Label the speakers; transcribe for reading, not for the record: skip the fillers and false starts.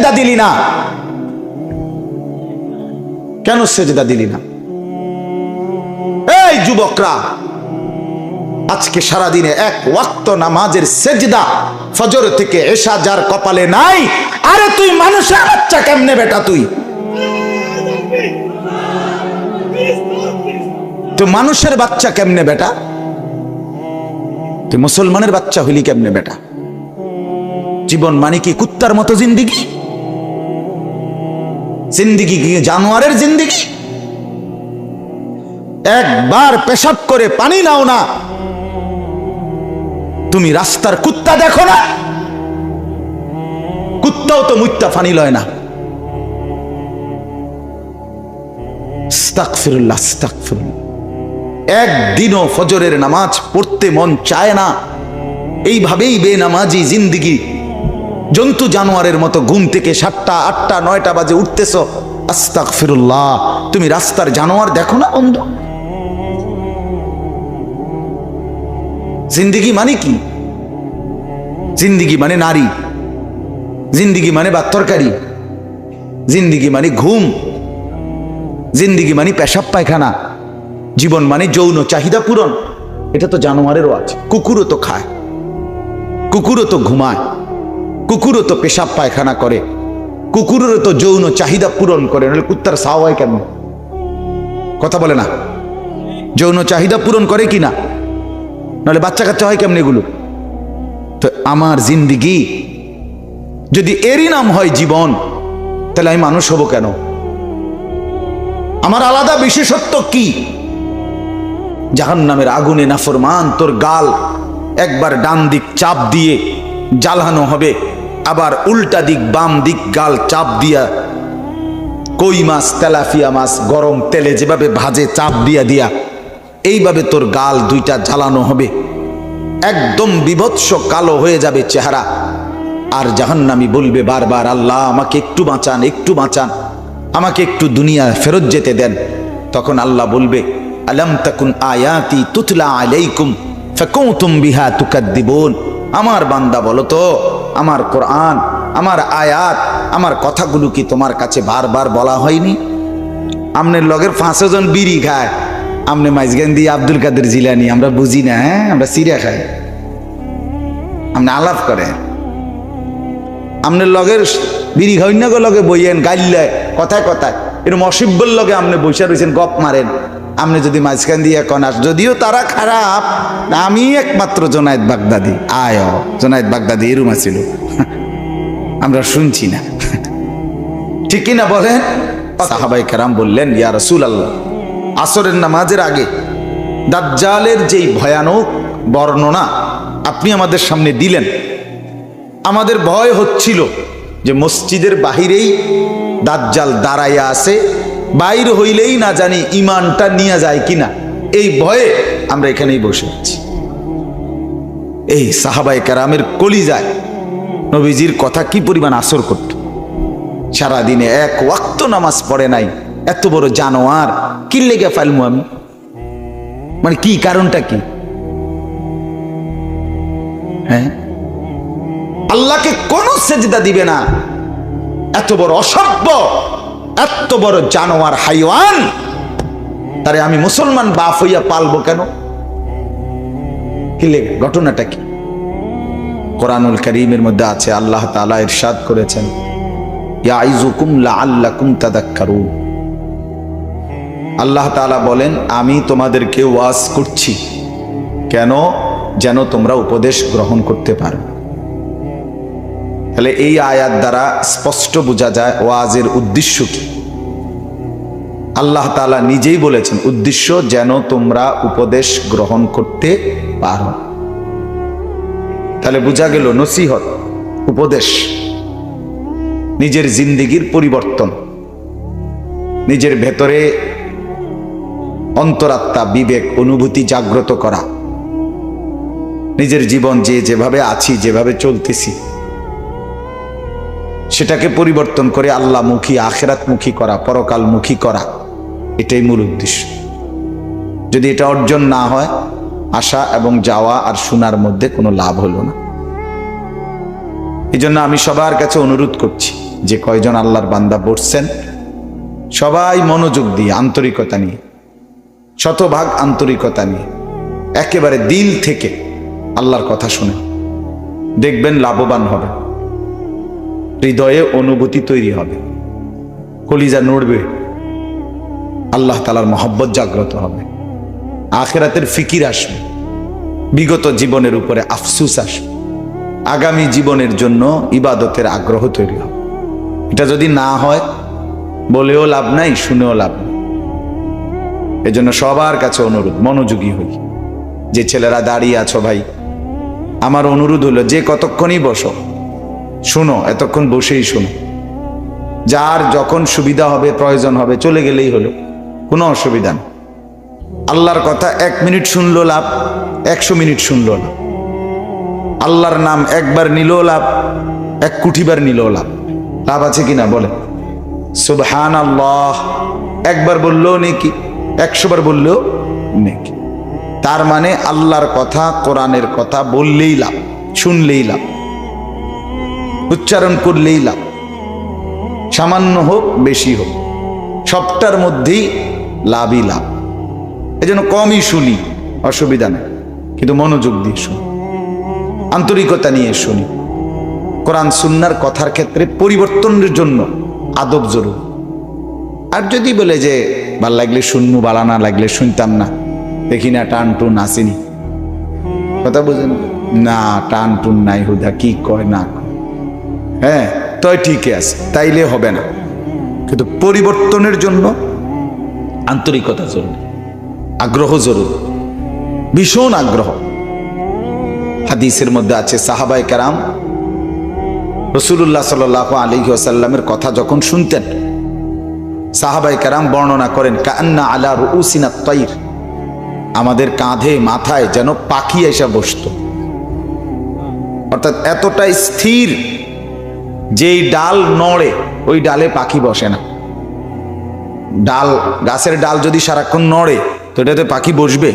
Speaker 1: সেজদা দিলি না? কেন সেজদা দিলি না? এই যুবকরা, আজকে সারাদিনে এক ওয়াক্ত নামাজের সেজদা ফজর থেকে এশা যার কপালে নাই, আরে তুই মানুষের বাচ্চা কেমনে বেটা? তুই মানুষের বাচ্চা কেমনে বেটা? তুই মুসলমানের বাচ্চা হইলি কেমনে বেটা? জীবন মানে কি কুত্তার মতো জিন্দিগি? জিন্দিগি কি জানোয়ারের জিন্দিগি? একবার পেশাব করে পানি নাও না, তুমি রাস্তার কুত্তা দেখো না? কুত্তাও তো মুত্তা পানি লয় না। আস্তাগফিরুল্লাহ, আস্তাগফিরুল্লাহ। একদিনও ফজরের নামাজ পড়তে মন চায় না, এইভাবেই বেনামাজি জিন্দিগি। জন্তু জানোয়ারের মতো ঘুম থেকে 7টা 8টা 9টা বাজে উঠতেছ। আস্তাগফিরুল্লাহ, তুমি রাস্তার জানোয়ার দেখো না বন্ধু? জিন্দিগি মানে কি? জিন্দিগি মানে নারী, জিন্দিগি মানে ভাত তরকারি, জিন্দিগি মানে ঘুম, জিন্দিগি মানে পেশাব পায়খানা, জীবন মানে যৌন চাহিদা পূরণ। এটা তো জানোয়ারেরও আছে। কুকুরও তো খায়, কুকুরও তো ঘুমায়, কুকুরও তো পেশাব পায়খানা করে, কুকুরেরও তো যৌন চাহিদা পূরণ করে। নাহলে কুত্তার সাও হয় কেন? কথা বলে না? যৌন চাহিদা পূরণ করে কি না? নাহলে বাচ্চা কাচ্চা হয় কেমন এগুলো? তো আমার জিন্দিগি যদি এরই নাম হয় জীবন, তাহলে আমি মানুষ হব কেন? আমার আলাদা বিশেষত্ব কি? জাহান্নামের আগুনে নাফরমান তোর গাল একবার ডান দিক চাপ দিয়ে জ্বালানো হবে, আবার উল্টা দিক বাম দিক গাল চাপ দিয়া কই মাছ তেলাপিয়া মাছ গরম তেলে যেভাবে ভাজে চাপ দিয়া দিয়া এইভাবে তোর গাল দুইটা জ্বালানো হবে, একদম বিভৎস কালো হয়ে যাবে চেহারা। আর জাহান্নামী বলবে বারবার, আল্লাহ আমাকে একটু বাঁচান, একটু বাঁচান, আমাকে একটু দুনিয়া ফেরত যেতে দেন। তখন আল্লাহ বলবে, আলাম তাকুন আয়াতি তুতলা আলাইকুম ফাকুনতুম বিহা তুকাদ্দিবুন। আমার বান্দা বলো তো, আমার কোরআন, আমার আয়াত, আমার কথাগুলো কি তোমার কাছে বারবার বলা হয়নি? আমনের লগের 500 জন বিড়ি খায়, আমনে মাইজগান্দি আব্দুল কাদের জিলানি আমরা বুঝি না? হ্যাঁ, আমরা সিরিয়া খাই, আমনে আলাপ করে। আমনের লগের বিড়ি খাই না গো, লগে বইয়েন গাইলে কথায় কথায় এরকম অসিব্বর লগে আমনে বৈশা রয়েছেন, গপ মারেন। আপনি যদি মাঝখান দিয়ে কনাস, যদিও তারা খারাপ, আমি একমাত্র জোনায়েদ বাগদাদি, আয় জোনায়েদ বাগদাদি এরুম ছিল, আমরা শুনছি না, ঠিক কিনা বলেন? সাহাবায়ে কেরাম বললেন, ইয়া রাসূলুল্লাহ, আসরের নামাজের আগে দাজ্জালের যেই ভয়ানক বর্ণনা আপনি আমাদের সামনে দিলেন, আমাদের ভয় হচ্ছিল যে মসজিদের বাহিরেই দাজ্জাল দাঁড়াইয়া আছে, বাইর হইলেই না জানি ইমানটা নিয়ে যায় কিনা, এই ভয়ে আমরা এখানেই বসে আছি। এই সাহাবায়ে কেরামের কলিজায় নবীজির কথা কি পরিমাণ আসর করত। সারাদিনে এক ওয়াক্ত নামাজ পড়ে নাই, এত বড় জানোয়ার কি লেগে ফেলমু আমি? মানে কি কারণটা কি? হ্যাঁ, আল্লাহকে কোন সেজদা দিবে না, এত বড় অসভ্য, এত বড় জানোয়ার হাইওয়ান, তারে আমি মুসলমান বাপ হইয়া পালবো কেন? কি লেগে? ঘটনাটা কি? কোরআনুল কারীমের মধ্যে আছে, আল্লাহ তাআলা ইরশাদ করেছেন, ইয়াইযুকুম লাআল্লাকুম তাযাক্কারুন। আল্লাহ তাআলা বলেন, আমি তোমাদেরকে ওয়াজ করছি কেন? যেন তোমরা উপদেশ গ্রহণ করতে পারো। তাহলে এই আয়াত দ্বারা স্পষ্ট বোঝা যায় ওয়াজের উদ্দেশ্য কি। আল্লাহ তাআলা নিজেই বলেছেন, উদ্দেশ্য যেন তোমরা উপদেশ গ্রহণ করতে পারো। তাহলে বোঝা গেল নসিহত, উপদেশ, নিজের জিন্দেগির পরিবর্তন, নিজের ভেতরে অন্তরাত্মা, বিবেক, অনুভূতি জাগ্রত করা, নিজের জীবন যেভাবে আছি, যেভাবে চলতেছি, সেটাকে পরিবর্তন করে আল্লাহমুখী, আখিরাতমুখী করা, পরকালমুখী করা, এটাই মূল উদ্দেশ্য। যদি এটা অর্জন না হয়, আসা এবং যাওয়া আর শোনার মধ্যে কোনো লাভ হলো না। এই জন্য আমি সবার কাছে অনুরোধ করছি, যে কয়জন আল্লাহর বান্দা বসছেন সবাই মনোযোগ দিয়ে আন্তরিকতা নিয়ে, শতভাগ আন্তরিকতা নিয়ে একেবারে দিল থেকে আল্লাহর কথা শুনে দেখবেন লাভবান হবে, হৃদয়ে অনুভূতি তৈরি হবে, কলিজা নড়বে, আল্লাহ তাআলার মহব্বত জাগ্রত হবে, আখিরাতের ফিকির আসবে, বিগত জীবনের উপরে আফসোস আসবে, আগামী জীবনের জন্য ইবাদতের আগ্রহ তৈরি হবে। এটা যদি না হয় বলেও লাভ নাই, শুনেও লাভ নাই। এজন্য সবার কাছে অনুরোধ, মনোযোগী হই। যে ছেলেরা দাঁড়িয়ে আছো ভাই, আমার অনুরোধ হলো যে কতক্ষণই বসো, শুনো, এতক্ষণ বসেই শুনো। যার যখন সুবিধা হবে, প্রয়োজন হবে, চলে গেলেই হলো, কোনো অসুবিধা নেই। আল্লাহর কথা 1 মিনিট শুনলো লাভ, 100 মিনিট শুনলো লাভ। আল্লাহর নাম একবার নিলেও লাভ, 1 কোটিবার নিলেও লাভ। লাভ আছে কিনা বলে? সুবহানাল্লাহ একবার বললেও নেকি, 100 বার বললেও নেকি। তার মানে আল্লাহর কথা, কোরআনের কথা বললেই লাভ, শুনলেই লাভ, উচ্চারণ করলেই লাভ। সামান্য হোক বেশি হোক, সবটার মধ্যেই লাভই লাভ। এজন্য কমই শুনি, অসুবিধা নেই, কিন্তু মনোযোগ দিয়ে শুনি, আন্তরিকতা নিয়ে শুনি। কোরআন সুন্নাহর কথার ক্ষেত্রে পরিবর্তনের জন্য আদব জরুরি। আর যদি বলে যে ভাল লাগলে শুনবো, বালা না লাগলে শুনতাম না, দেখি না টান টুন আসেনি, কথা বুঝেন না, টান টুন নাই, হুদা কি কয় না কয়, হ্যাঁ তয় ঠিকই আছে, তাইলে হবে না। কিন্তু পরিবর্তনের জন্য আন্তরিকতা জরুরি, আগ্রহ জরুরি, ভীষণ আগ্রহ। হাদিসের মধ্যে আছে সাহাবায়ে কেরাম রাসূলুল্লাহ সাল্লাল্লাহু আলাইহি ওয়াসাল্লামের কথা যখন শুনতেন, সাহাবায়ে কেরাম বর্ণনা করেন কান্না আলা রুউসিনা তাইর, আমাদের কাঁধে মাথায় যেন পাখি এসে বসতো। অর্থাৎ এতটাই স্থির, যেই ডাল নড়ে ওই ডালে পাখি বসে না। ডাল, গাছের ডাল যদি সারাক্ষণ নড়ে তো এটাতে পাখি বসবে?